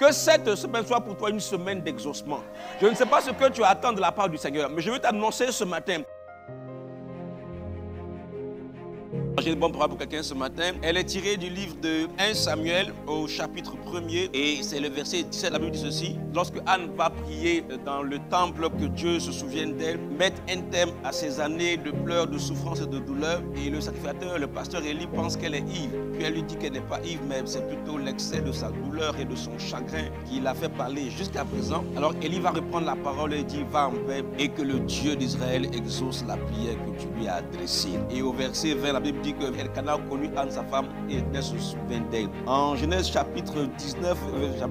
Que cette semaine soit pour toi une semaine d'exaucement. Je ne sais pas ce que tu attends de la part du Seigneur, mais je veux t'annoncer ce matin. J'ai une bonne parole pour quelqu'un ce matin. Elle est tirée du livre de 1 Samuel au chapitre 1er et c'est le verset 17. La Bible dit ceci. Lorsque Anne va prier dans le temple, que Dieu se souvienne d'elle, mettre un terme à ses années de pleurs, de souffrance et de douleur. Et le sacrificateur, le pasteur Élie pense qu'elle est ivre. Puis elle lui dit qu'elle n'est pas ivre, mais c'est plutôt l'excès de sa douleur et de son chagrin qui l'a fait parler jusqu'à présent. Alors Élie va reprendre la parole et dit, va en paix et que le Dieu d'Israël exauce la prière que tu lui as adressée. Et au verset 20, la Bible dit que Elkana connut Anne sa femme et elle se souvient d'elle. En Genèse chapitre 19,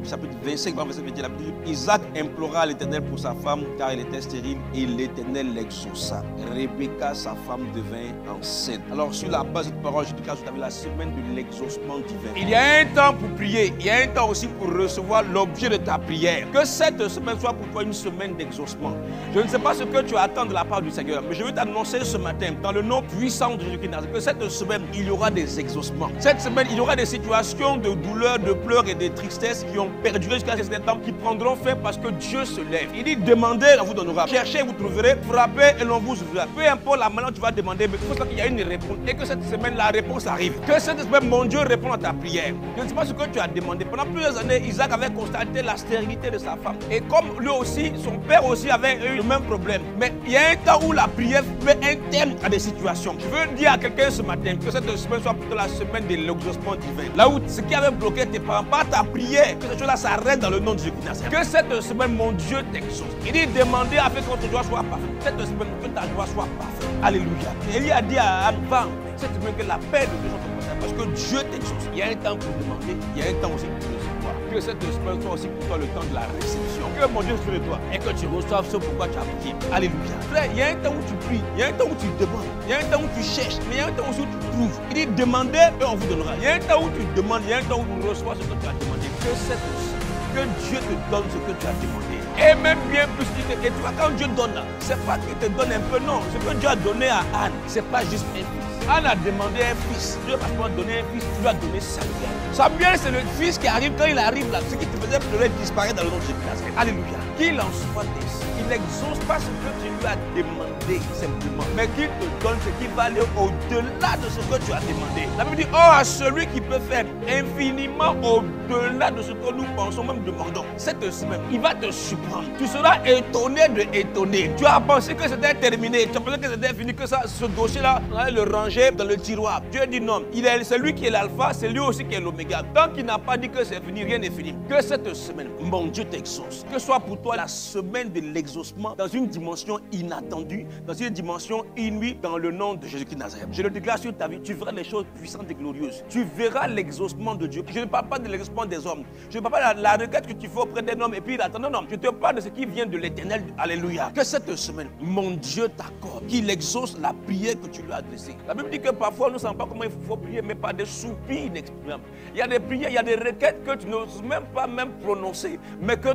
chapitre 25, verset 20, la Bible dit, Isaac implora l'Éternel pour sa femme car elle était stérile et l'Éternel l'exauça. Rebecca, sa femme, devint enceinte. Alors sur la base de cette parole, je dis que tu avais la semaine de l'exaucement divin. Il y a un temps pour prier, il y a un temps aussi pour recevoir l'objet de ta prière. Que cette semaine soit pour toi une semaine d'exaucement. Je ne sais pas ce que tu attends de la part du Seigneur, mais je veux t'annoncer ce matin, dans le nom puissant de Jésus-Christ, que cette semaine, il y aura des exaucements. Cette semaine, il y aura des situations de douleur, de pleurs et de tristesse qui ont perduré jusqu'à ce temps, qui prendront fin parce que Dieu se lève. Il dit, demandez, on vous donnera. Cherchez, vous trouverez. Frappez et l'on vous ouvrira. Peu importe la manière dont tu vas demander, mais il faut savoir qu'il y a une réponse. Et que cette semaine, la réponse arrive. Que cette semaine, mon Dieu répond à ta prière. Je ne sais pas ce que tu as demandé. Pendant plusieurs années, Isaac avait constaté la stérilité de sa femme. Et comme lui aussi, son père aussi avait eu le même problème. Mais il y a un temps où la prière met un terme à des situations. Je veux dire à quelqu'un ce matin que cette semaine soit plutôt la semaine de l'exaucement divin. Là où ce qui avait bloqué tes parents, par ta prière, que cette chose-là s'arrête dans le nom de Jésus-Christ. Que cette semaine, mon Dieu t'exauce. Il dit, demandez afin que votre joie soit parfaite. Cette semaine, que ta joie soit parfaite. Alléluia. Élie a dit à Anne, va, cette semaine que la paix de Dieu soit parfaite. Parce que Dieu t'exauce. Il y a un temps pour demander, il y a un temps aussi pour recevoir. Que cette semaine soit aussi pour toi le temps de la réception. Que mon Dieu soit de toi et que tu reçoives ce pourquoi tu as prié. Alléluia. Frère, il y a un temps où tu pries, il y a un temps où tu demandes, il y a un temps où tu cherches, mais il y a un temps aussi où tu trouves. Il dit demandez et on vous donnera. Il y a un temps où tu demandes, il y a un temps où tu reçois ce que tu as demandé. Que cette que Dieu te donne ce que tu as demandé. Et même bien plus, et tu vois, quand Dieu donne là, c'est pas qu'il te donne un peu, non. Ce que Dieu a donné à Anne, c'est pas juste un fils. Anne a demandé un fils. Dieu va pas donner un fils, tu lui as donné Samuel. Samuel, c'est le fils qui arrive, quand il arrive là, ce qui te faisait pleurer disparaît dans le nom de Jésus. Alléluia. Qu'il en soit ainsi. Il n'exauce pas ce que tu lui as demandé simplement, mais qu'il te donne ce qui va aller au-delà de ce que tu as demandé. La Bible dit, oh, à celui qui peut faire infiniment au-delà de ce que nous pensons, même demandons. Cette semaine, il va te surprendre. Tu seras étonné de étonner. Tu as pensé que c'était terminé, tu as pensé que c'était fini, que ça, ce dossier-là, on allait le ranger dans le tiroir. Dieu dit non, c'est lui qui est l'alpha, c'est lui aussi qui est l'oméga. Tant qu'il n'a pas dit que c'est fini, rien n'est fini. Que cette semaine, mon Dieu t'exauce. Que soit pour toi la semaine de l'exaucement dans une dimension inattendue, dans une dimension inouïe, dans le nom de Jésus-Christ de Nazareth. Je le déclare sur ta vie, tu verras les choses puissantes et glorieuses. Tu verras l'exaucement de Dieu. Je ne parle pas de l'exaucement des hommes. Je ne parle pas de la requête que tu fais auprès d'un homme et puis il attend. Non, non. Je te parle de ce qui vient de l'Éternel. Alléluia. Que cette semaine, mon Dieu t'accorde, qu'il exauce la prière que tu lui as adressée. La Bible dit que parfois, nous ne savons pas comment il faut prier, mais par des soupirs inexprimables. Il y a des prières, il y a des requêtes que tu n'oses même pas prononcer, mais que,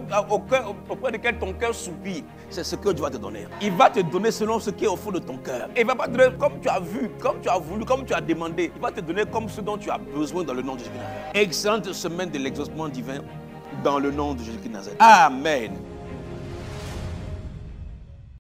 auprès desquelles ton cœur soupire. C'est ce que Dieu va te donner. Il va te donner selon ce qui est au fond de ton cœur. Et il ne va pas te donner comme tu as vu, comme tu as voulu, comme tu as demandé. Il va te donner comme ce dont tu as besoin dans le nom de Jésus-Christ. Excellente semaine de l'exaucement divin dans le nom de Jésus-Christ. Amen.